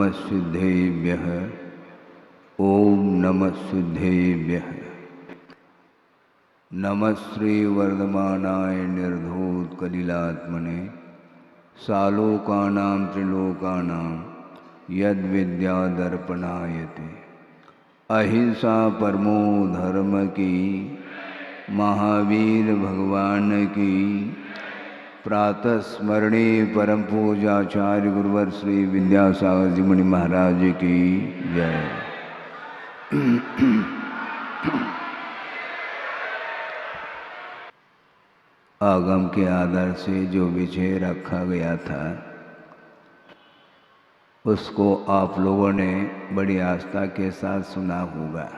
नमः सिद्धेभ्यः। ओम नमः सिद्धेभ्यः। नमः श्री वर्धमानाय निर्धूतकलिलात्मने सालोकानां त्रिलोकानां यद्विद्यादर्पणायते। अहिंसा परमो धर्म की, महावीर भगवान की। प्रातः स्मरणे परम पूजाचार्य गुरुवर श्री विद्यासागर जी मुनि महाराज की जय। आगम के आधार से जो विषय रखा गया था उसको आप लोगों ने बड़ी आस्था के साथ सुना होगा।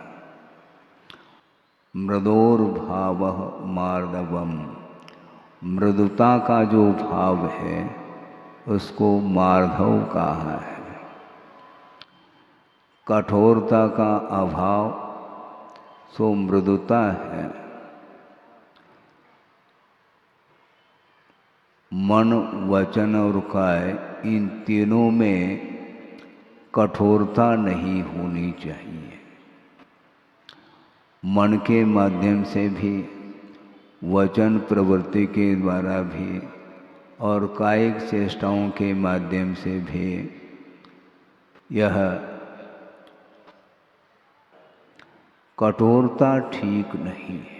मृदोर्भावः मार्दवम्, मृदुता का जो भाव है उसको मार्धव कहा है। कठोरता का अभाव सो मृदुता है। मन, वचन और काय इन तीनों में कठोरता नहीं होनी चाहिए। मन के माध्यम से भी, वचन प्रवृत्ति के द्वारा भी और कायिक चेष्टाओं के माध्यम से भी यह कठोरता ठीक नहीं है।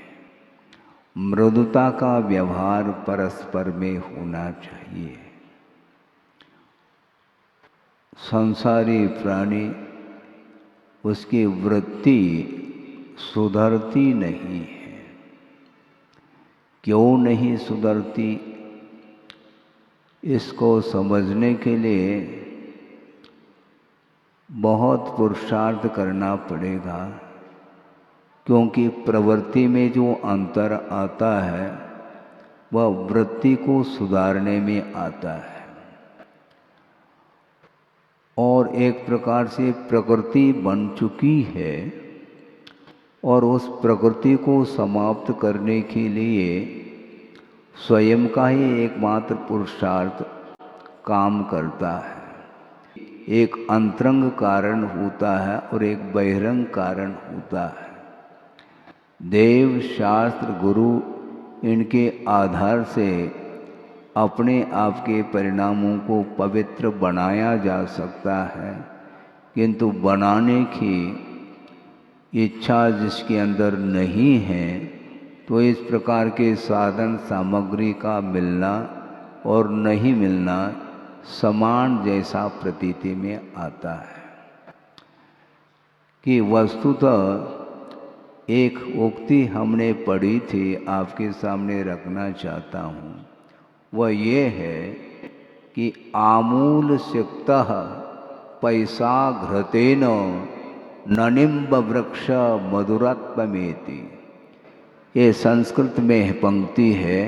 मृदुता का व्यवहार परस्पर में होना चाहिए। संसारी प्राणी उसकी वृत्ति सुधरती नहीं है। क्यों नहीं सुधरती, इसको समझने के लिए बहुत पुरुषार्थ करना पड़ेगा, क्योंकि प्रवृत्ति में जो अंतर आता है वह वृत्ति को सुधारने में आता है। और एक प्रकार से प्रकृति बन चुकी है और उस प्रकृति को समाप्त करने के लिए स्वयं का ही एकमात्र पुरुषार्थ काम करता है। एक अंतरंग कारण होता है और एक बहिरंग कारण होता है। देव, शास्त्र, गुरु इनके आधार से अपने आप के परिणामों को पवित्र बनाया जा सकता है, किंतु बनाने की इच्छा जिसके अंदर नहीं है तो इस प्रकार के साधन सामग्री का मिलना और नहीं मिलना समान जैसा प्रतीति में आता है। कि वस्तुतः एक उक्ति हमने पढ़ी थी, आपके सामने रखना चाहता हूँ। वह ये है कि आमूल सिक्तः पैसा घृतेन ननिम्ब वृक्ष मधुरत्वमेति। ये संस्कृत में पंक्ति है,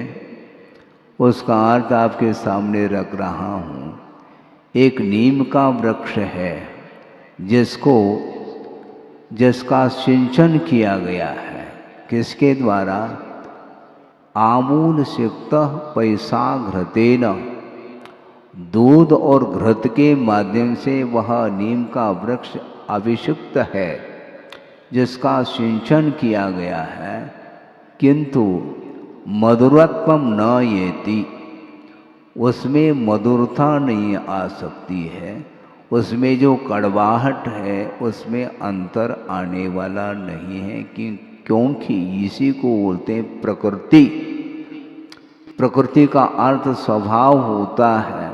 उसका अर्थ आपके सामने रख रहा हूँ। एक नीम का वृक्ष है जिसका सिंचन किया गया है। किसके द्वारा? आमूल सिक्तः पैसा घृतेन, दूध और घृत के माध्यम से वह नीम का वृक्ष अभिषिक्त है, जिसका सिंचन किया गया है, किंतु मधुरत्वम न येति, उसमें मधुरता नहीं आ सकती है। उसमें जो कड़वाहट है उसमें अंतर आने वाला नहीं है, क्योंकि इसी को बोलते हैं प्रकृति। प्रकृति का अर्थ स्वभाव होता है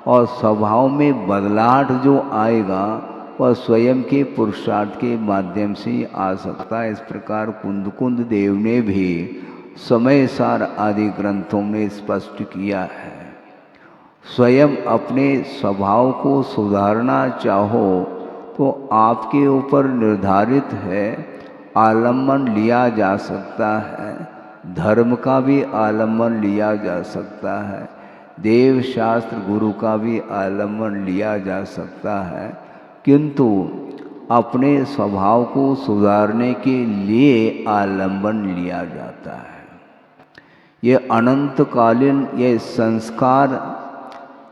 और स्वभाव में बदलाव जो आएगा वह स्वयं के पुरुषार्थ के माध्यम से ही आ सकता है। इस प्रकार कुंद देव ने भी समय सार आदि ग्रंथों में स्पष्ट किया है। स्वयं अपने स्वभाव को सुधारना चाहो तो आपके ऊपर निर्धारित है, आलम्बन लिया जा सकता है। धर्म का भी आलम्बन लिया जा सकता है, देव, शास्त्र, गुरु का भी आलम्बन लिया जा सकता है, किंतु अपने स्वभाव को सुधारने के लिए आलम्बन लिया जाता है। ये अनंतकालीन ये संस्कार,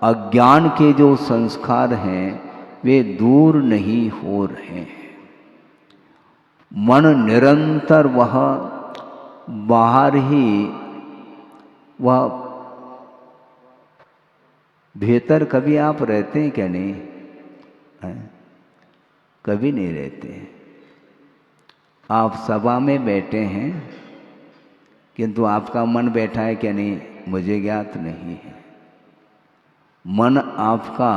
अज्ञान के जो संस्कार हैं, वे दूर नहीं हो रहे हैं। मन निरंतर वह बाहर ही, वह भीतर कभी आप रहते हैं क्या? नहीं है? कभी नहीं रहते। आप सभा में बैठे हैं किंतु आपका मन बैठा है क्या? नहीं, मुझे ज्ञात नहीं है। मन आपका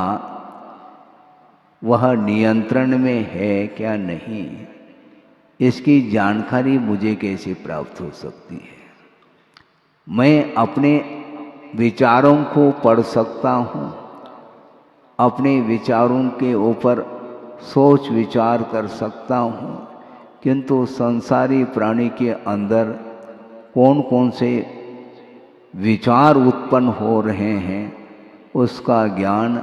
वह नियंत्रण में है क्या? नहीं, इसकी जानकारी मुझे कैसे प्राप्त हो सकती है? मैं अपने विचारों को पढ़ सकता हूँ, अपने विचारों के ऊपर सोच विचार कर सकता हूँ, किंतु संसारी प्राणी के अंदर कौन कौन से विचार उत्पन्न हो रहे हैं उसका ज्ञान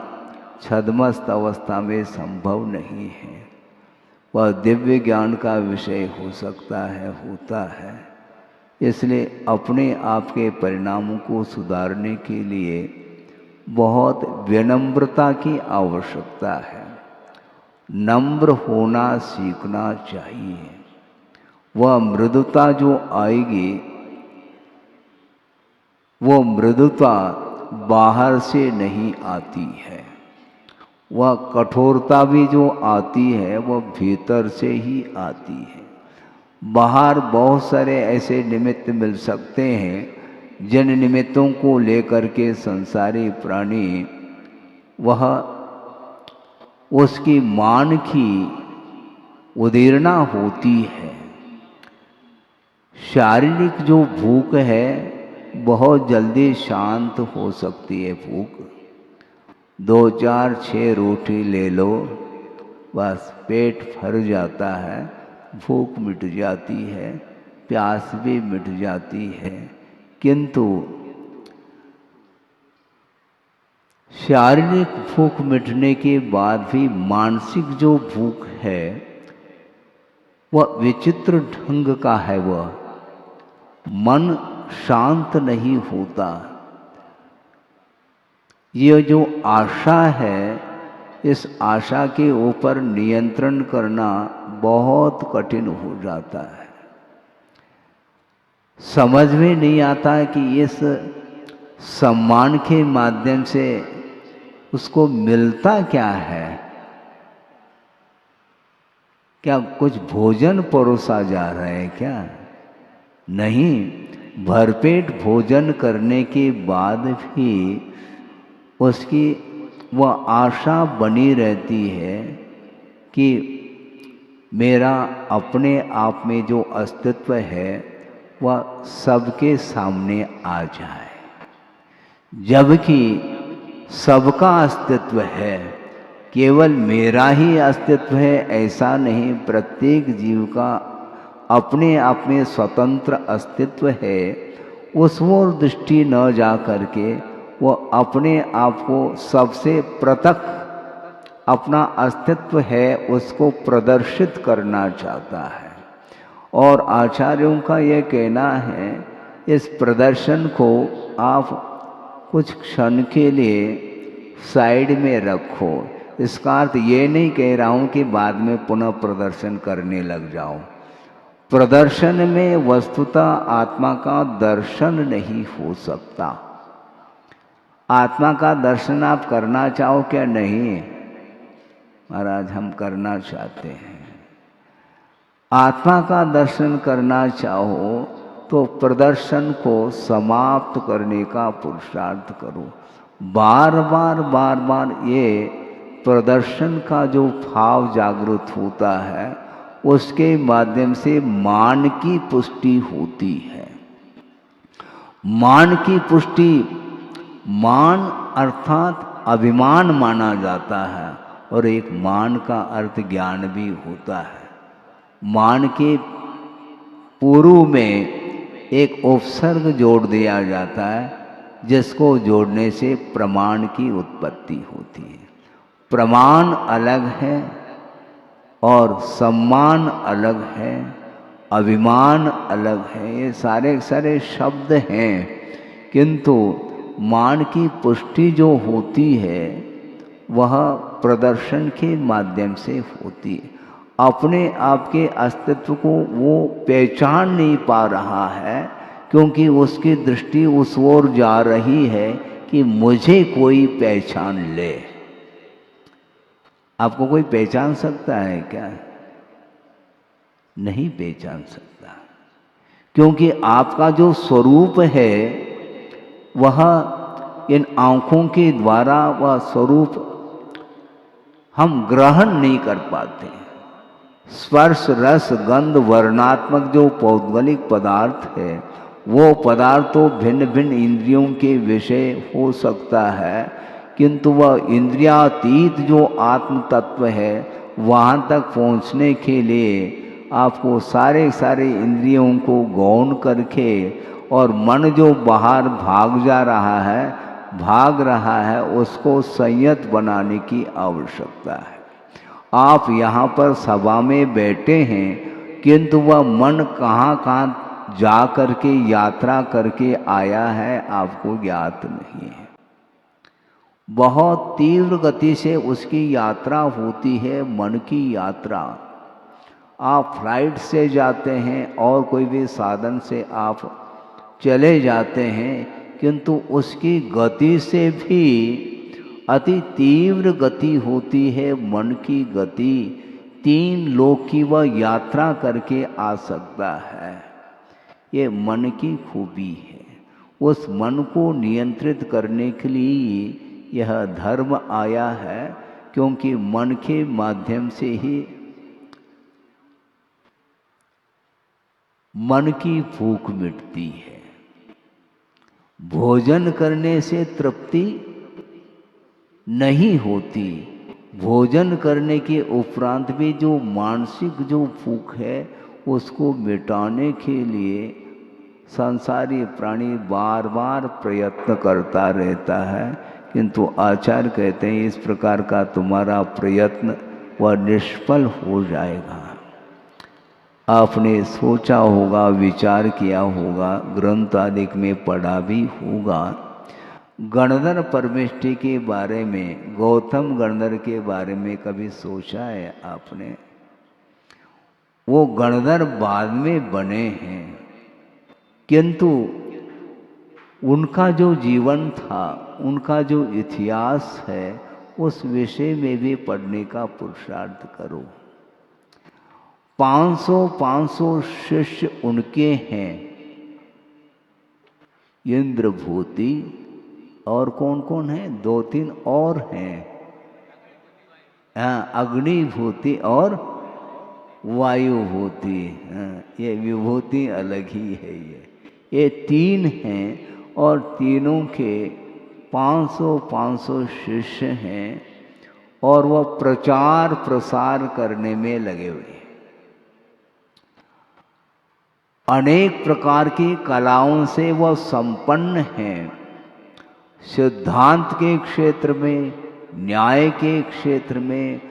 छद्मस्त अवस्था में संभव नहीं है। वह दिव्य ज्ञान का विषय हो सकता है, होता है। इसलिए अपने आप के परिणामों को सुधारने के लिए बहुत विनम्रता की आवश्यकता है। नम्र होना सीखना चाहिए। वह मृदुता जो आएगी, वो मृदुता बाहर से नहीं आती है। वह कठोरता भी जो आती है वह भीतर से ही आती है। बाहर बहुत सारे ऐसे निमित्त मिल सकते हैं जिन निमित्तों को लेकर के संसारी प्राणी वह उसकी मान की उदीरना होती है। शारीरिक जो भूख है बहुत जल्दी शांत हो सकती है। भूख 2 4 6 रोटी ले लो, बस पेट भर जाता है, भूख मिट जाती है, प्यास भी मिट जाती है। किंतु शारीरिक भूख मिटने के बाद भी मानसिक जो भूख है वह विचित्र ढंग का है। वह मन शांत नहीं होता। ये जो आशा है, इस आशा के ऊपर नियंत्रण करना बहुत कठिन हो जाता है। समझ में नहीं आता कि इस सम्मान के माध्यम से उसको मिलता क्या है। क्या कुछ भोजन परोसा जा रहा है क्या? नहीं, भरपेट भोजन करने के बाद भी उसकी वह आशा बनी रहती है कि मेरा अपने आप में जो अस्तित्व है वह सबके सामने आ जाए। जबकि सबका अस्तित्व है, केवल मेरा ही अस्तित्व है ऐसा नहीं। प्रत्येक जीव का अपने आप में स्वतंत्र अस्तित्व है। उस ओर दृष्टि न जा करके वो अपने आप को सबसे पृथक अपना अस्तित्व है उसको प्रदर्शित करना चाहता है। और आचार्यों का ये कहना है इस प्रदर्शन को आप कुछ क्षण के लिए साइड में रखो। इसका अर्थ ये नहीं कह रहा हूँ कि बाद में पुनः प्रदर्शन करने लग जाओ। प्रदर्शन में वस्तुतः आत्मा का दर्शन नहीं हो सकता। आत्मा का दर्शन आप करना चाहो क्या? नहीं महाराज, हम करना चाहते हैं। आत्मा का दर्शन करना चाहो तो प्रदर्शन को समाप्त करने का पुरुषार्थ करो। बार बार ये प्रदर्शन का जो भाव जागृत होता है उसके माध्यम से मान की पुष्टि होती है। मान की पुष्टि, मान अर्थात अभिमान माना जाता है और एक मान का अर्थ ज्ञान भी होता है। मान के पूर्व में एक उपसर्ग जोड़ दिया जाता है जिसको जोड़ने से प्रमाण की उत्पत्ति होती है। प्रमाण अलग है और सम्मान अलग है, अभिमान अलग है। ये सारे सारे शब्द हैं, किंतु मान की पुष्टि जो होती है वह प्रदर्शन के माध्यम से होती है। अपने आप के अस्तित्व को वो पहचान नहीं पा रहा है, क्योंकि उसकी दृष्टि उस ओर जा रही है कि मुझे कोई पहचान ले। आपको कोई पहचान सकता है क्या? नहीं पहचान सकता, क्योंकि आपका जो स्वरूप है वह इन आँखों के द्वारा वह स्वरूप हम ग्रहण नहीं कर पाते। स्पर्श रस गंध वर्णात्मक जो पौद्गलिक पदार्थ है, वो पदार्थ तो भिन्न भिन्न इंद्रियों के विषय हो सकता है, किंतु वह इंद्रियातीत जो आत्म तत्व है वहाँ तक पहुँचने के लिए आपको सारे इंद्रियों को गौण करके और मन जो बाहर भाग रहा है उसको संयत बनाने की आवश्यकता है। आप यहाँ पर सभा में बैठे हैं, किंतु वह मन कहाँ जा करके यात्रा करके आया है आपको ज्ञात नहीं है। बहुत तीव्र गति से उसकी यात्रा होती है, मन की यात्रा। आप फ्लाइट से जाते हैं और कोई भी साधन से आप चले जाते हैं, किंतु उसकी गति से भी अति तीव्र गति होती है मन की गति। 3 लोक की वह यात्रा करके आ सकता है। ये मन की खूबी है। उस मन को नियंत्रित करने के लिए यह धर्म आया है, क्योंकि मन के माध्यम से ही मन की भूख मिटती है। भोजन करने से तृप्ति नहीं होती। भोजन करने के उपरांत भी जो मानसिक जो भूख है उसको मिटाने के लिए संसारी प्राणी बार बार प्रयत्न करता रहता है, किंतु आचार्य कहते हैं इस प्रकार का तुम्हारा प्रयत्न वह निष्फल हो जाएगा। आपने सोचा होगा, विचार किया होगा, ग्रंथ आदि में पढ़ा भी होगा। गणधर परमेष्ठी के बारे में, गौतम गणधर के बारे में कभी सोचा है आपने? वो गणधर बाद में बने हैं, किंतु उनका जो जीवन था, उनका जो इतिहास है, उस विषय में भी पढ़ने का पुरुषार्थ करो। 500 शिष्य उनके हैं। इंद्रभूति और कौन कौन है? 2-3 और हैं। हाँ, अग्निभूति और वायुभूति। हाँ, ये विभूति अलग ही है। ये 3 हैं और तीनों के 500 शिष्य हैं और वह प्रचार प्रसार करने में लगे हुए हैं। अनेक प्रकार की कलाओं से वह संपन्न हैं। सिद्धांत के क्षेत्र में, न्याय के क्षेत्र में,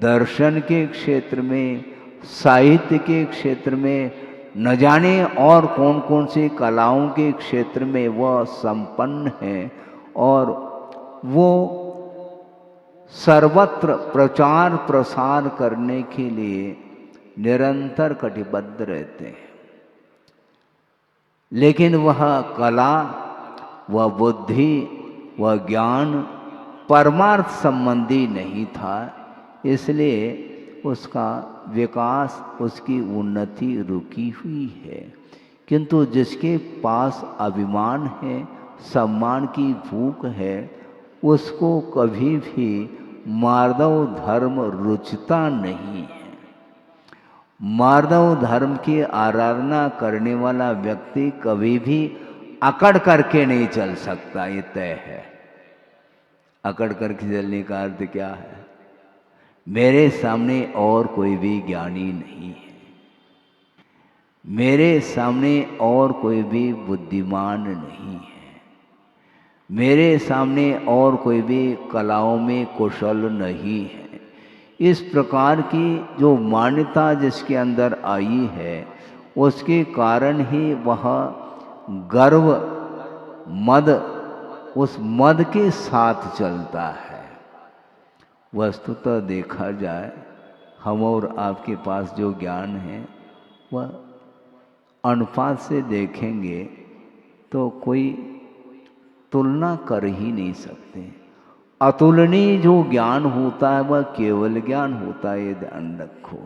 दर्शन के क्षेत्र में, साहित्य के क्षेत्र में, न जाने और कौन कौन सी कलाओं के क्षेत्र में वह संपन्न है और वो सर्वत्र प्रचार प्रसार करने के लिए निरंतर कटिबद्ध रहते हैं। लेकिन वह कला, वह बुद्धि, वह ज्ञान परमार्थ संबंधी नहीं था, इसलिए उसका विकास, उसकी उन्नति रुकी हुई है। किंतु जिसके पास अभिमान है, सम्मान की भूख है, उसको कभी भी मार्दव धर्म रुचता नहीं है। मार्दव धर्म की आराधना करने वाला व्यक्ति कभी भी अकड़ करके नहीं चल सकता, ये तय है। अकड़ करके चलने का अर्थ क्या है? मेरे सामने और कोई भी ज्ञानी नहीं है, मेरे सामने और कोई भी बुद्धिमान नहीं है, मेरे सामने और कोई भी कलाओं में कुशल नहीं है। इस प्रकार की जो मान्यता जिसके अंदर आई है, उसके कारण ही वह गर्व, मद, उस मद के साथ चलता है। वस्तुतः देखा जाए हम और आपके पास जो ज्ञान है वह अनुपात से देखेंगे तो कोई तुलना कर ही नहीं सकते। अतुलनीय जो ज्ञान होता है वह केवल ज्ञान होता है, ये ध्यान रखो।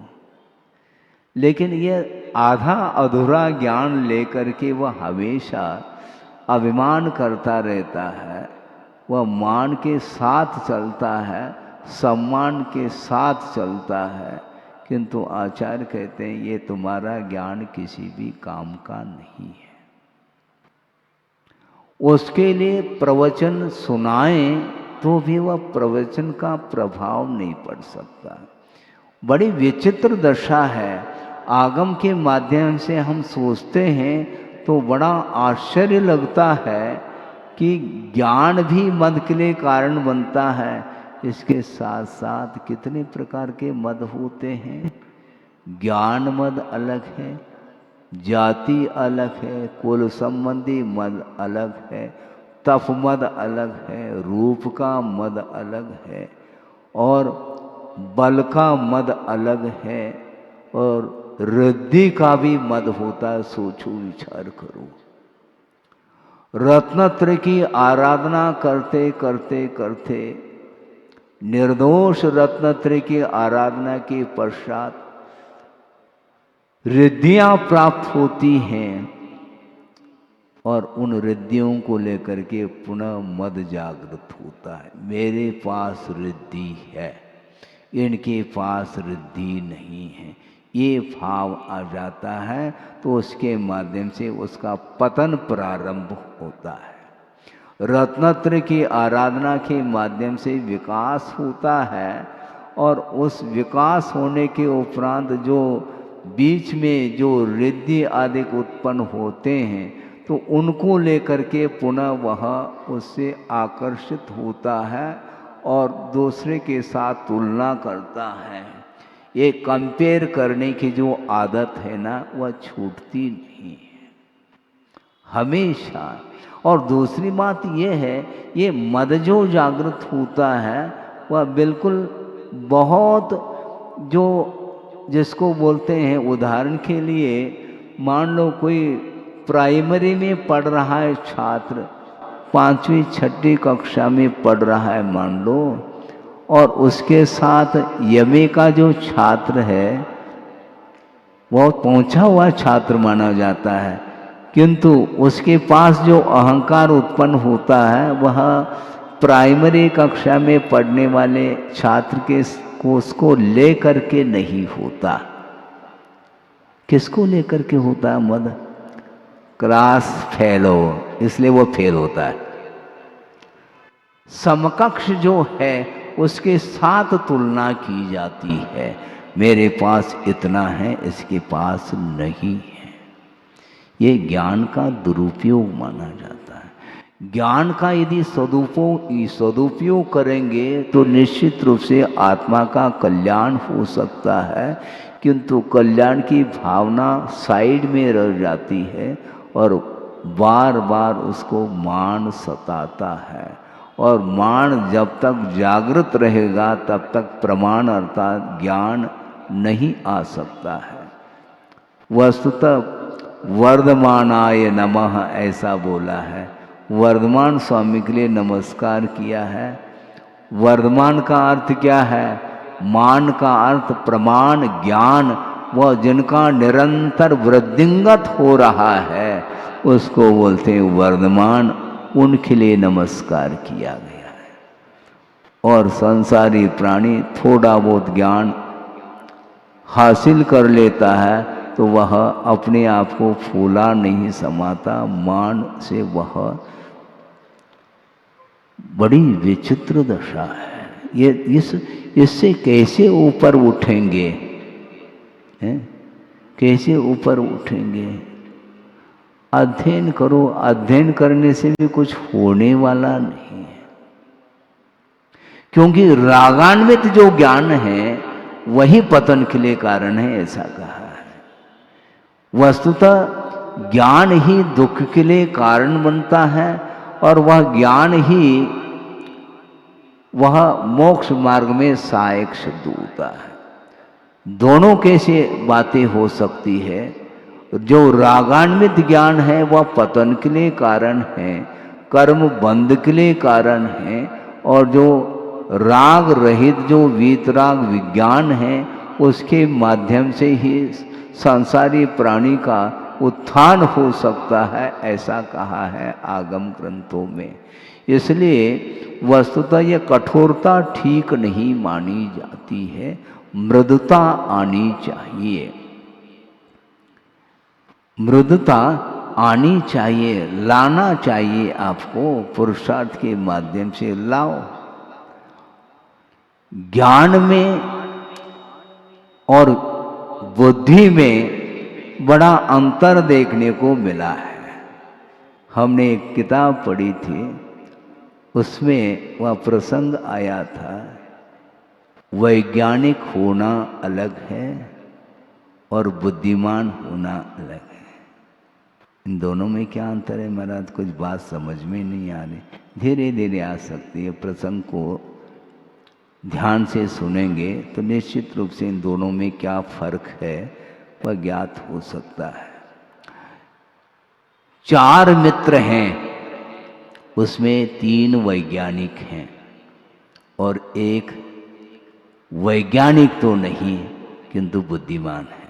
लेकिन यह आधा अधूरा ज्ञान लेकर के वह हमेशा अभिमान करता रहता है, वह मान के साथ चलता है, सम्मान के साथ चलता है, किंतु आचार्य कहते हैं ये तुम्हारा ज्ञान किसी भी काम का नहीं है। उसके लिए प्रवचन सुनाएं तो भी वह प्रवचन का प्रभाव नहीं पड़ सकता। बड़ी विचित्र दशा है। आगम के माध्यम से हम सोचते हैं तो बड़ा आश्चर्य लगता है कि ज्ञान भी मद के लिए कारण बनता है। इसके साथ साथ कितने प्रकार के मद होते हैं। ज्ञान मद अलग है, जाति अलग है, कुल संबंधी मद अलग है, तप मद अलग है, रूप का मद अलग है, और बल का मद अलग है, और रिद्धि का भी मद होता है। सोचो, विचार करो। रत्नत्रय की आराधना करते करते करते निर्दोष रत्नत्रय की आराधना के पश्चात रिद्धियां प्राप्त होती हैं और उन रिद्धियों को लेकर के पुनः मद जागृत होता है। मेरे पास रिद्धि है, इनके पास रिद्धि नहीं है, ये भाव आ जाता है तो उसके माध्यम से उसका पतन प्रारंभ होता है। रत्नत्रय की आराधना के माध्यम से विकास होता है और उस विकास होने के उपरांत जो बीच में जो रिद्धि आदि उत्पन्न होते हैं तो उनको लेकर के पुनः वह उससे आकर्षित होता है और दूसरे के साथ तुलना करता है। ये कंपेयर करने की जो आदत है ना वह छूटती नहीं है हमेशा। और दूसरी बात यह है, ये मद जो जागृत होता है वह बिल्कुल बहुत जो जिसको बोलते हैं, उदाहरण के लिए मान लो कोई प्राइमरी में पढ़ रहा है छात्र, 5वीं 6वीं कक्षा में पढ़ रहा है मान लो, और उसके साथ यमे का जो छात्र है वह पहुंचा हुआ छात्र माना जाता है, किंतु उसके पास जो अहंकार उत्पन्न होता है वह प्राइमरी कक्षा में पढ़ने वाले छात्र के को उसको ले करके नहीं होता। किसको लेकर के होता है मद? क्लास फेल हो, इसलिए वो फेल होता है। समकक्ष जो है उसके साथ तुलना की जाती है, मेरे पास इतना है इसके पास नहीं है। ये ज्ञान का दुरुपयोग माना जाता है। ज्ञान का यदि सदुपयोग करेंगे तो निश्चित रूप से आत्मा का कल्याण हो सकता है, किंतु कल्याण की भावना साइड में रह जाती है और बार बार उसको मान सताता है। और मान जब तक जागृत रहेगा तब तक प्रमाण अर्थात ज्ञान नहीं आ सकता है। वस्तुतः वर्धमानाय नमः ऐसा बोला है, वर्धमान स्वामी के लिए नमस्कार किया है। वर्धमान का अर्थ क्या है? मान का अर्थ प्रमाण ज्ञान, वह जिनका निरंतर वृद्धिंगत हो रहा है उसको बोलते हैं वर्धमान, उनके लिए नमस्कार किया गया है। और संसारी प्राणी थोड़ा बहुत ज्ञान हासिल कर लेता है तो वह अपने आप को फूला नहीं समाता, मान से वह बड़ी विचित्र दशा है। ये इससे कैसे ऊपर उठेंगे हैं? कैसे ऊपर उठेंगे? अध्ययन करो, अध्ययन करने से भी कुछ होने वाला नहीं है, क्योंकि रागान्वित जो ज्ञान है वही पतन के लिए कारण है, ऐसा कहा है। वस्तुतः ज्ञान ही दुख के लिए कारण बनता है और वह ज्ञान ही वह मोक्ष मार्ग में सहायक सिद्ध होता है। दोनों कैसे बातें हो सकती है? जो रागान्वित ज्ञान है वह पतन के लिए कारण है, कर्म बंध के लिए कारण है, और जो राग रहित जो वीतराग विज्ञान है उसके माध्यम से ही संसारी प्राणी का उत्थान हो सकता है, ऐसा कहा है आगम ग्रंथों में। इसलिए वस्तुतः यह कठोरता ठीक नहीं मानी जाती है, मृदुता आनी चाहिए, मृदुता आनी चाहिए, लाना चाहिए आपको, पुरुषार्थ के माध्यम से लाओ। ज्ञान में और बुद्धि में बड़ा अंतर देखने को मिला है। हमने एक किताब पढ़ी थी, उसमें वह प्रसंग आया था, वैज्ञानिक होना अलग है और बुद्धिमान होना अलग है। इन दोनों में क्या अंतर है महाराज? कुछ बात समझ में नहीं आ रही, धीरे धीरे आ सकती है। प्रसंग को ध्यान से सुनेंगे तो निश्चित रूप से इन दोनों में क्या फर्क है वह ज्ञात हो सकता है। 4 मित्र हैं, उसमें 3 वैज्ञानिक हैं और एक वैज्ञानिक तो नहीं किंतु बुद्धिमान है,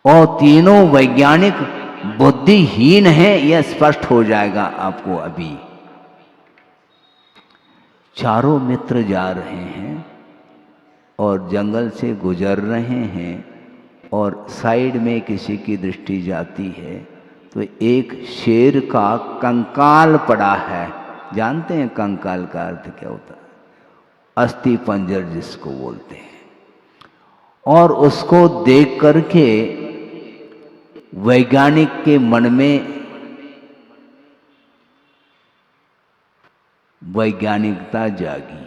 और तीनों वैज्ञानिक बुद्धिहीन हैं, यह स्पष्ट हो जाएगा आपको अभी। चारों मित्र जा रहे हैं और जंगल से गुजर रहे हैं, और साइड में किसी की दृष्टि जाती है तो एक शेर का कंकाल पड़ा है। जानते हैं कंकाल का अर्थ क्या होता है? अस्थि पंजर जिसको बोलते हैं। और उसको देख करके वैज्ञानिक के मन में वैज्ञानिकता जागी,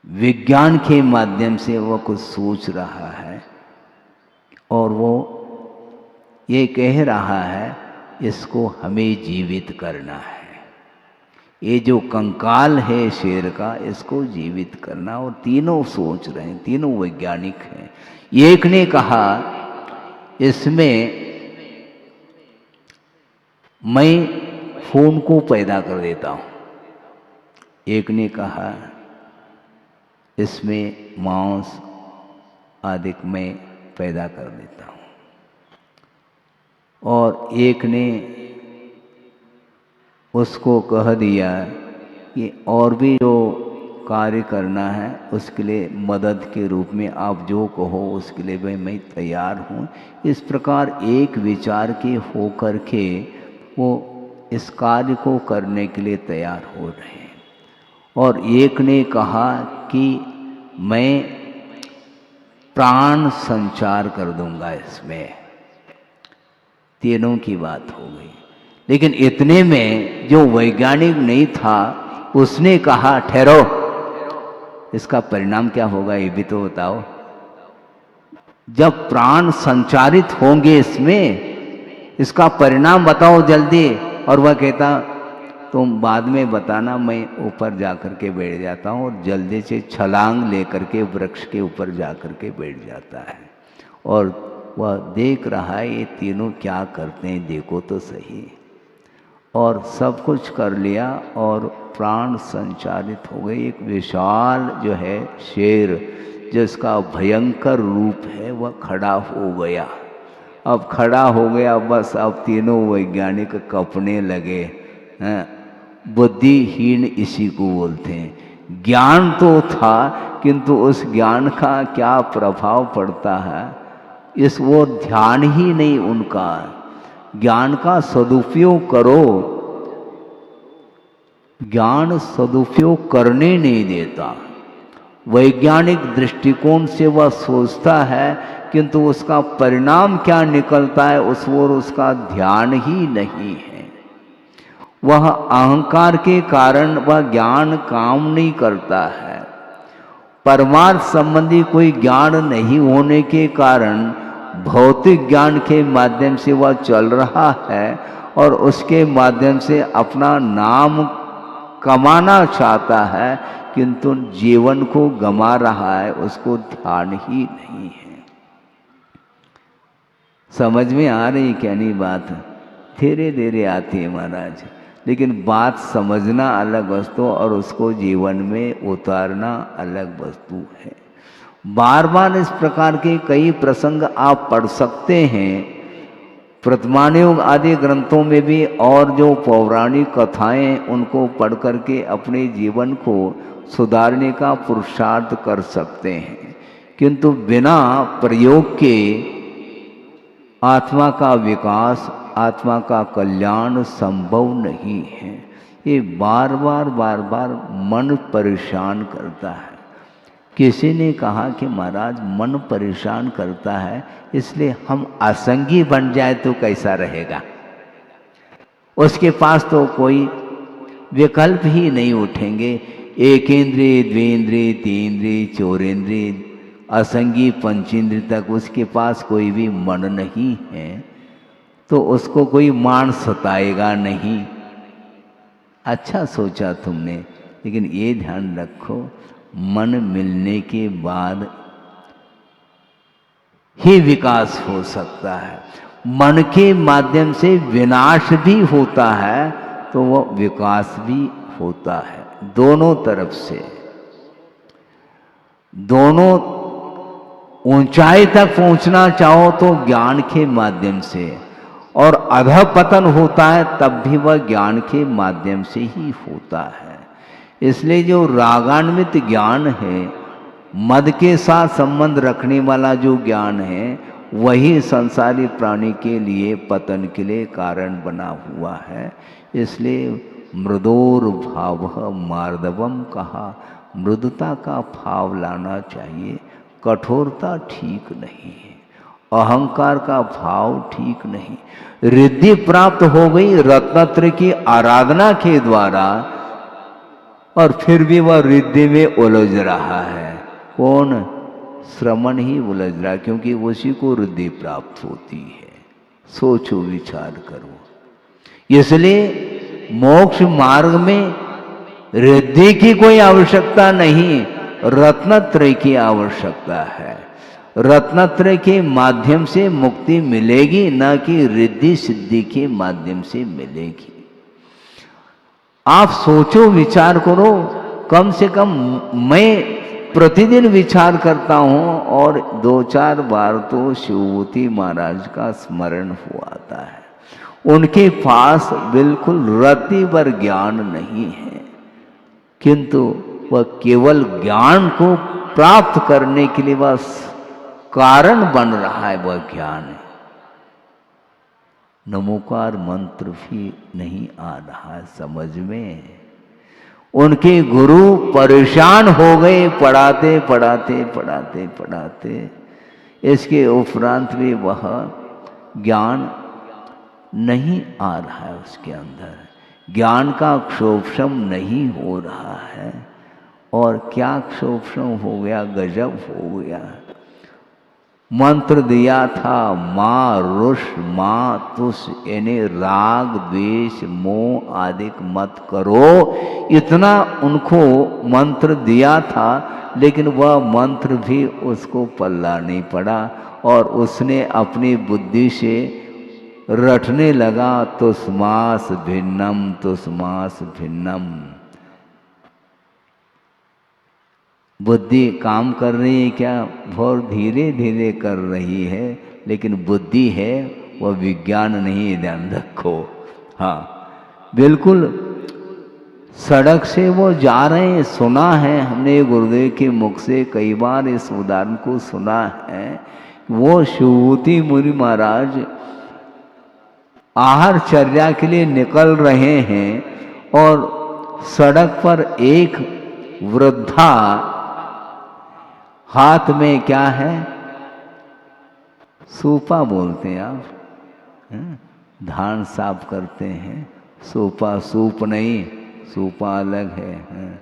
विज्ञान के माध्यम से वह कुछ सोच रहा है और वो ये कह रहा है इसको हमें जीवित करना है, ये जो कंकाल है शेर का इसको जीवित करना। और तीनों सोच रहे हैं, तीनों वैज्ञानिक हैं। एक ने कहा इसमें मैं खून को पैदा कर देता हूं, एक ने कहा इसमें मांस आदि मैं पैदा कर देता हूं, और एक ने उसको कह दिया कि और भी जो कार्य करना है उसके लिए मदद के रूप में आप जो कहो उसके लिए भाई मैं तैयार हूँ। इस प्रकार एक विचार के हो कर के वो इस कार्य को करने के लिए तैयार हो रहे हैं। और एक ने कहा कि मैं प्राण संचार कर दूंगा इसमें। तीनों की बात हो गई, लेकिन इतने में जो वैज्ञानिक नहीं था उसने कहा ठहरो, इसका परिणाम क्या होगा ये भी तो बताओ। जब प्राण संचारित होंगे इसमें, इसका परिणाम बताओ जल्दी। और वह कहता तुम बाद में बताना, मैं ऊपर जाकर के बैठ जाता हूँ, और जल्दी से छलांग लेकर के वृक्ष के ऊपर जाकर के बैठ जाता है। और वह देख रहा है ये तीनों क्या करते हैं, देखो तो सही। और सब कुछ कर लिया और प्राण संचारित हो गए। एक विशाल जो है शेर जिसका भयंकर रूप है वह खड़ा हो गया। अब खड़ा हो गया, बस अब तीनों वैज्ञानिक कपने लगे। बुद्धिहीन इसी को बोलते हैं। ज्ञान तो था किंतु उस ज्ञान का क्या प्रभाव पड़ता है इस वो ध्यान ही नहीं उनका। ज्ञान का सदुपयोग करो, ज्ञान सदुपयोग करने नहीं देता। वैज्ञानिक दृष्टिकोण से वह सोचता है किंतु उसका परिणाम क्या निकलता है उस ओर उसका ध्यान ही नहीं है। वह अहंकार के कारण वह ज्ञान काम नहीं करता है। परमार्थ संबंधी कोई ज्ञान नहीं होने के कारण भौतिक ज्ञान के माध्यम से वह चल रहा है और उसके माध्यम से अपना नाम कमाना चाहता है किंतु जीवन को गंवा रहा है, उसको ध्यान ही नहीं है। समझ में आ रही क्या नहीं बात? धीरे धीरे आती है महाराज, लेकिन बात समझना अलग वस्तु और उसको जीवन में उतारना अलग वस्तु है। बार बार इस प्रकार के कई प्रसंग आप पढ़ सकते हैं प्रतिमानुयोग आदि ग्रंथों में भी, और जो पौराणिक कथाएं उनको पढ़ करके अपने जीवन को सुधारने का पुरुषार्थ कर सकते हैं, किंतु बिना प्रयोग के आत्मा का विकास, आत्मा का कल्याण संभव नहीं है। ये बार बार मन परेशान करता है। किसी ने कहा कि महाराज मन परेशान करता है, इसलिए हम असंगी बन जाए तो कैसा रहेगा? उसके पास तो कोई विकल्प ही नहीं उठेंगे। एक इंद्रिय, द्विंद्रिय, तीन्द्रिय, चौरेंद्रिय, असंगी पंचेंद्रिय तक उसके पास कोई भी मन नहीं है, तो उसको कोई मान सताएगा नहीं। अच्छा सोचा तुमने, लेकिन ये ध्यान रखो मन मिलने के बाद ही विकास हो सकता है। मन के माध्यम से विनाश भी होता है तो वो विकास भी होता है। दोनों तरफ से, दोनों ऊंचाई तक पहुंचना चाहो तो ज्ञान के माध्यम से, और अधःपतन होता है तब भी वह ज्ञान के माध्यम से ही होता है। इसलिए जो रागान्वित ज्ञान है, मद के साथ संबंध रखने वाला जो ज्ञान है, वही संसारी प्राणी के लिए पतन के लिए कारण बना हुआ है। इसलिए मृदोर भाव मार्दवम कहा, मृदुता का भाव लाना चाहिए। कठोरता ठीक नहीं है, अहंकार का भाव ठीक नहीं। रिद्धि प्राप्त हो गई रत्नत्रय की आराधना के द्वारा, और फिर भी वह रिद्धि में उलझ रहा है। कौन? श्रमण ही उलझ रहा है, क्योंकि उसी को रिद्धि प्राप्त होती है। सोचो, विचार करो। इसलिए मोक्ष मार्ग में रिद्धि की कोई आवश्यकता नहीं, रत्नत्रय की आवश्यकता है। रत्नत्रय के माध्यम से मुक्ति मिलेगी, न कि रिद्धि सिद्धि के माध्यम से मिलेगी। आप सोचो, विचार करो। कम से कम मैं प्रतिदिन विचार करता हूँ, और 2-4 बार तो शिवभूति महाराज का स्मरण हो आता है। उनके पास बिल्कुल रत्ती भर ज्ञान नहीं है, किंतु वह केवल ज्ञान को प्राप्त करने के लिए बस कारण बन रहा है। वह ज्ञान है। नमोकार मंत्र भी नहीं आ रहा है समझ में। उनके गुरु परेशान हो गए पढ़ाते पढ़ाते पढ़ाते पढ़ाते। इसके उपरांत भी वह ज्ञान नहीं आ रहा है, उसके अंदर ज्ञान का क्षोभम नहीं हो रहा है। और क्या क्षोभम हो गया, गजब हो गया। मंत्र दिया था माँ रुष माँ तुष, यानी राग द्वेष मोह आदि मत करो, इतना उनको मंत्र दिया था। लेकिन वह मंत्र भी उसको पल्ला नहीं पड़ा, और उसने अपनी बुद्धि से रटने लगा तुष्मास भिन्नम तुष्मास भिन्नम। बुद्धि काम कर रही है क्या? बहुत धीरे धीरे कर रही है, लेकिन बुद्धि है वह विज्ञान नहीं, ध्यान रखो। हाँ बिल्कुल, सड़क से वो जा रहे हैं, सुना है हमने गुरुदेव के मुख से कई बार इस उदाहरण को सुना है। वो शिवभूति मुनि महाराज आहार चर्या के लिए निकल रहे हैं, और सड़क पर एक वृद्धा हाथ में क्या है, सूपा बोलते हैं आप, धान साफ करते हैं सूपा, सूप नहीं, सूपा अलग है।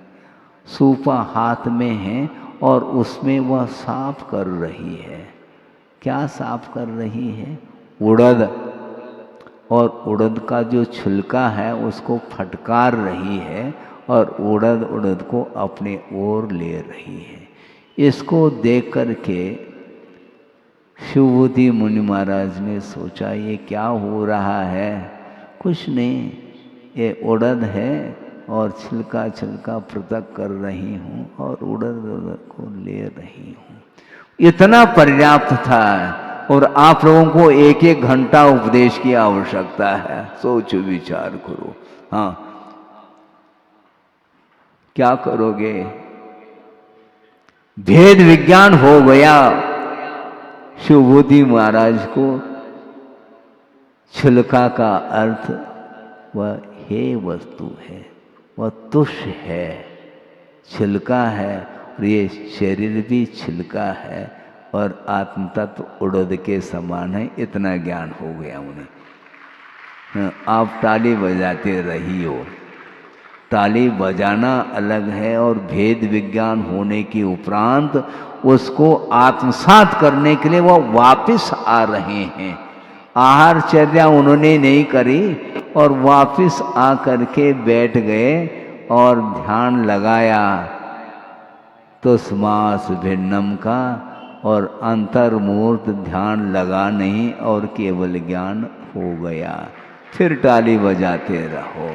सूपा हाथ में है, और उसमें वह साफ कर रही है। क्या साफ कर रही है? उड़द, और उड़द का जो छिलका है उसको फटकार रही है, और उड़द उड़द को अपने ओर ले रही है। इसको देख कर के शिवबुद्धि मुनि महाराज ने सोचा ये क्या हो रहा है। कुछ नहीं, ये उड़द है और छिलका छिलका पृथक कर रही हूँ और उड़द उड़द को ले रही हूँ। इतना पर्याप्त था। और आप लोगों को एक एक घंटा उपदेश की आवश्यकता है। सोचो विचार करो। हाँ, क्या करोगे? भेद विज्ञान हो गया। शिवबुद्धि महाराज को छिलका का अर्थ वह हे वस्तु है, वह तुष्य है, छिलका है और ये शरीर भी छिलका है और आत्म तत्व उड़द के समान है। इतना ज्ञान हो गया उन्हें। आप ताली बजाते रही हो। ताली बजाना अलग है और भेद विज्ञान होने के उपरांत उसको आत्मसात करने के लिए वो वापस आ रहे हैं। आहारचर्या उन्होंने नहीं करी और वापस आ करके बैठ गए और ध्यान लगाया तो समास भिन्नम का और अंतर्मूर्त ध्यान लगा नहीं और केवल ज्ञान हो गया। फिर ताली बजाते रहो।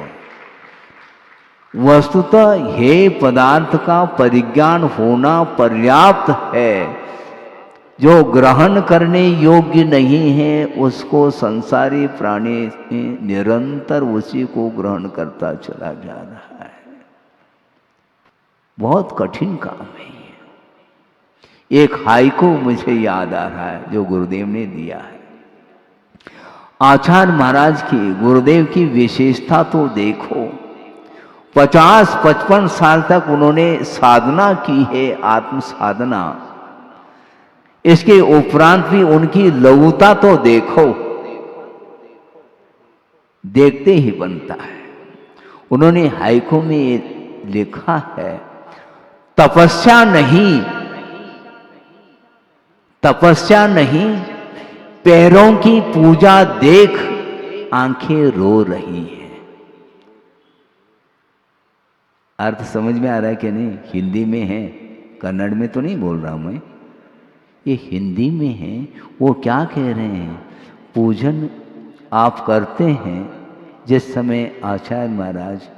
वस्तुतः हे पदार्थ का परिज्ञान होना पर्याप्त है। जो ग्रहण करने योग्य नहीं है उसको संसारी प्राणी निरंतर उसी को ग्रहण करता चला जा रहा है। बहुत कठिन काम है। एक हाइको मुझे याद आ रहा है जो गुरुदेव ने दिया है। आचार्य महाराज की, गुरुदेव की विशेषता तो देखो। 50-55 साल तक उन्होंने साधना की है, आत्म साधना। इसके उपरांत भी उनकी लघुता तो देखो, देखते ही बनता है। उन्होंने हाइको में लिखा है, तपस्या नहीं, तपस्या नहीं, पैरों की पूजा देख आंखें रो रही हैं। अर्थ समझ में आ रहा है कि नहीं? हिंदी में है, कन्नड़ में तो नहीं बोल रहा हूं मैं, ये हिंदी में है। वो क्या कह रहे हैं? पूजन आप करते हैं। जिस समय आचार्य महाराज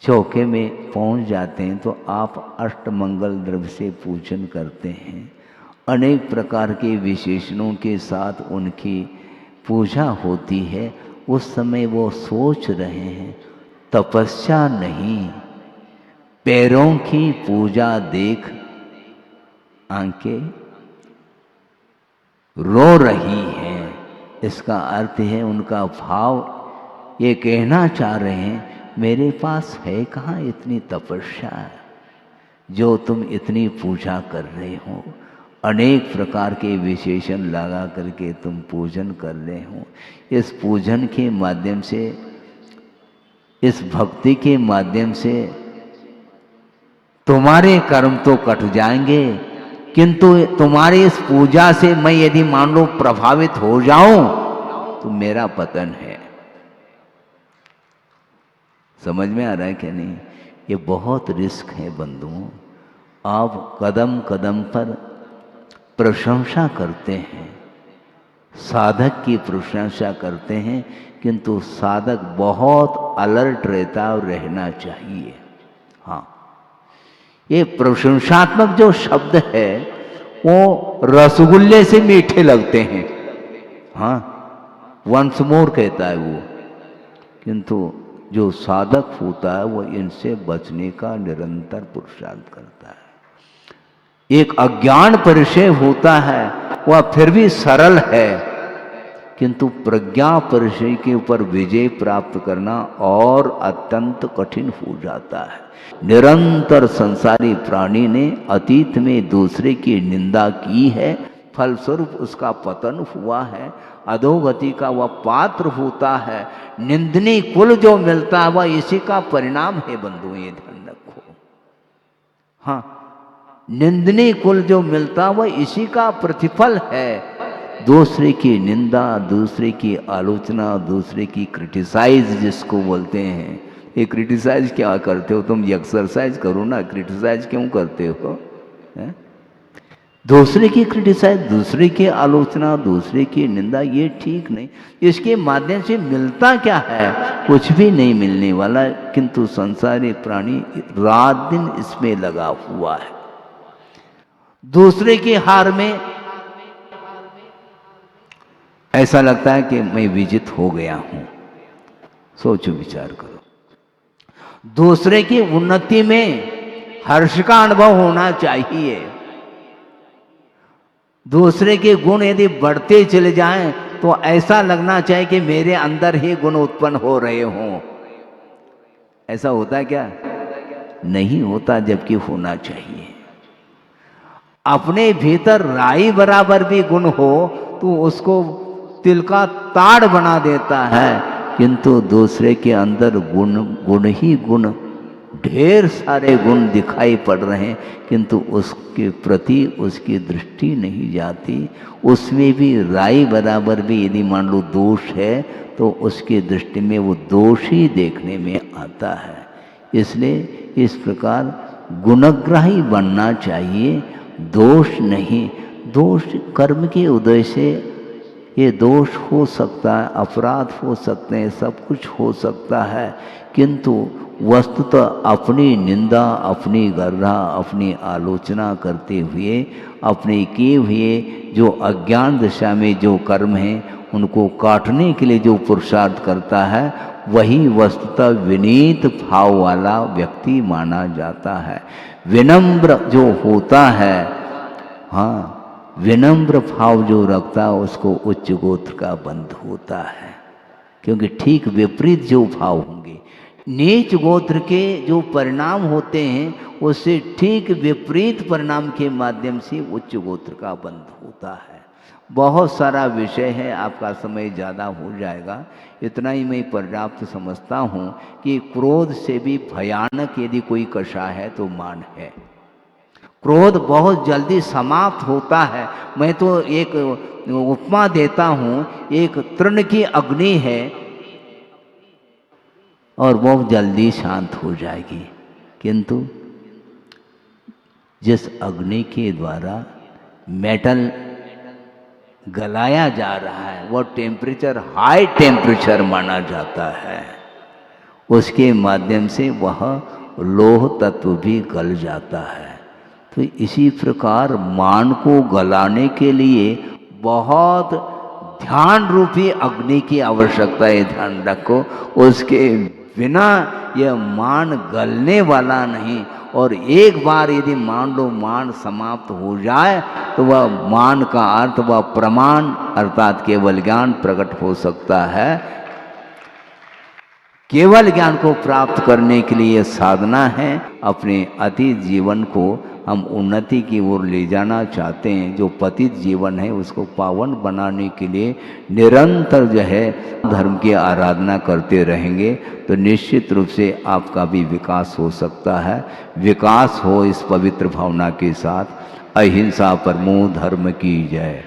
चौके में पहुंच जाते हैं तो आप अष्टमंगल द्रव्य से पूजन करते हैं। अनेक प्रकार के विशेषणों के साथ उनकी पूजा होती है। उस समय वो सोच रहे हैं, तपस्या नहीं, पैरों की पूजा देख आंखें रो रही हैं। इसका अर्थ है, उनका भाव ये कहना चाह रहे हैं, मेरे पास है कहाँ इतनी तपस्या जो तुम इतनी पूजा कर रहे हो। अनेक प्रकार के विशेषण लगा करके तुम पूजन कर रहे हो। इस पूजन के माध्यम से, इस भक्ति के माध्यम से तुम्हारे कर्म तो कट जाएंगे, किंतु तुम्हारी इस पूजा से मैं यदि मान लो प्रभावित हो जाऊं तो मेरा पतन है। समझ में आ रहा है कि नहीं? ये बहुत रिस्क है बंधुओं। आप कदम कदम पर प्रशंसा करते हैं, साधक की प्रशंसा करते हैं, किंतु साधक बहुत अलर्ट रहता और रहना चाहिए। हाँ, ये प्रशंसात्मक जो शब्द है वो रसगुल्ले से मीठे लगते हैं। हाँ, वंस मोर कहता है वो, किंतु जो साधक होता है वो इनसे बचने का निरंतर पुरुषार्थ करता है। एक अज्ञान परिचय होता है वह फिर भी सरल है, किंतु प्रज्ञा परिचय के ऊपर विजय प्राप्त करना और अत्यंत कठिन हो जाता है। निरंतर संसारी प्राणी ने अतीत में दूसरे की निंदा की है, फलस्वरूप उसका पतन हुआ है, अधोगति का वह पात्र होता है। निंदनीय कुल जो मिलता है वह इसी का परिणाम है बंधुओं, ये ध्यान रखो। हाँ, निंदनीय कुल जो मिलता वह इसी का प्रतिफल है। दूसरे की निंदा, दूसरे की आलोचना, दूसरे की क्रिटिसाइज जिसको बोलते हैं, ये क्रिटिसाइज क्या करते हो तुम, ये एक्सरसाइज करो ना, क्रिटिसाइज क्यों करते हो? है? दूसरे की क्रिटिसाइज, दूसरे की आलोचना, दूसरे की निंदा, ये ठीक नहीं। इसके माध्यम से मिलता क्या है? कुछ भी नहीं मिलने वाला, किंतु संसारी प्राणी रात दिन इसमें लगा हुआ है। दूसरे की हार में ऐसा लगता है कि मैं विजित हो गया हूं। सोचो, विचार करो। दूसरे की उन्नति में हर्ष का अनुभव होना चाहिए। दूसरे के गुण यदि बढ़ते चले जाएं तो ऐसा लगना चाहिए कि मेरे अंदर ही गुण उत्पन्न हो रहे हों। ऐसा होता है क्या? नहीं होता, जबकि होना चाहिए। अपने भीतर राई बराबर भी गुण हो तो उसको तिल का ताड़ बना देता है, किंतु दूसरे के अंदर गुण ही गुण, ढेर सारे गुण दिखाई पड़ रहे हैं, किंतु उसके प्रति उसकी दृष्टि नहीं जाती। उसमें भी राई बराबर भी यदि मान लो दोष है तो उसकी दृष्टि में वो दोष ही देखने में आता है। इसलिए इस प्रकार गुणग्राही बनना चाहिए, दोष नहीं। दोष कर्म के उदय से ये दोष हो सकता है, अपराध हो सकते हैं, सब कुछ हो सकता है, किंतु वस्तुतः अपनी निंदा, अपनी गर्रा, अपनी आलोचना करते हुए अपने किए हुए जो अज्ञान दशा में जो कर्म हैं उनको काटने के लिए जो पुरुषार्थ करता है, वही वस्तुतः विनीत भाव वाला व्यक्ति माना जाता है। विनम्र जो होता है, हाँ, विनम्र भाव जो रखता है उसको उच्च गोत्र का बंध होता है, क्योंकि ठीक विपरीत जो भाव होंगे, नीच गोत्र के जो परिणाम होते हैं उससे ठीक विपरीत परिणाम के माध्यम से उच्च गोत्र का बंध होता है। बहुत सारा विषय है, आपका समय ज़्यादा हो जाएगा, इतना ही मैं पर्याप्त समझता हूँ कि क्रोध से भी भयानक यदि कोई कषाय है तो मान है। क्रोध बहुत जल्दी समाप्त होता है। मैं तो एक उपमा देता हूँ, एक तृण की अग्नि है और बहुत जल्दी शांत हो जाएगी, किंतु जिस अग्नि के द्वारा मेटल गलाया जा रहा है वो टेम्परेचर हाई टेम्परेचर माना जाता है, उसके माध्यम से वह लोह तत्व भी गल जाता है। तो इसी प्रकार मान को गलाने के लिए बहुत ध्यान रूपी अग्नि की आवश्यकता है, ध्यान रखो। उसके बिना यह मान गलने वाला नहीं। और एक बार यदि मान लो मान समाप्त हो जाए तो वह मान का अर्थ वह प्रमाण अर्थात केवल ज्ञान प्रकट हो सकता है। केवल ज्ञान को प्राप्त करने के लिए साधना है। अपने अतीत जीवन को हम उन्नति की ओर ले जाना चाहते हैं, जो पतित जीवन है उसको पावन बनाने के लिए निरंतर जो है धर्म की आराधना करते रहेंगे तो निश्चित रूप से आपका भी विकास हो सकता है। विकास हो इस पवित्र भावना के साथ। अहिंसा परमो धर्म की जय।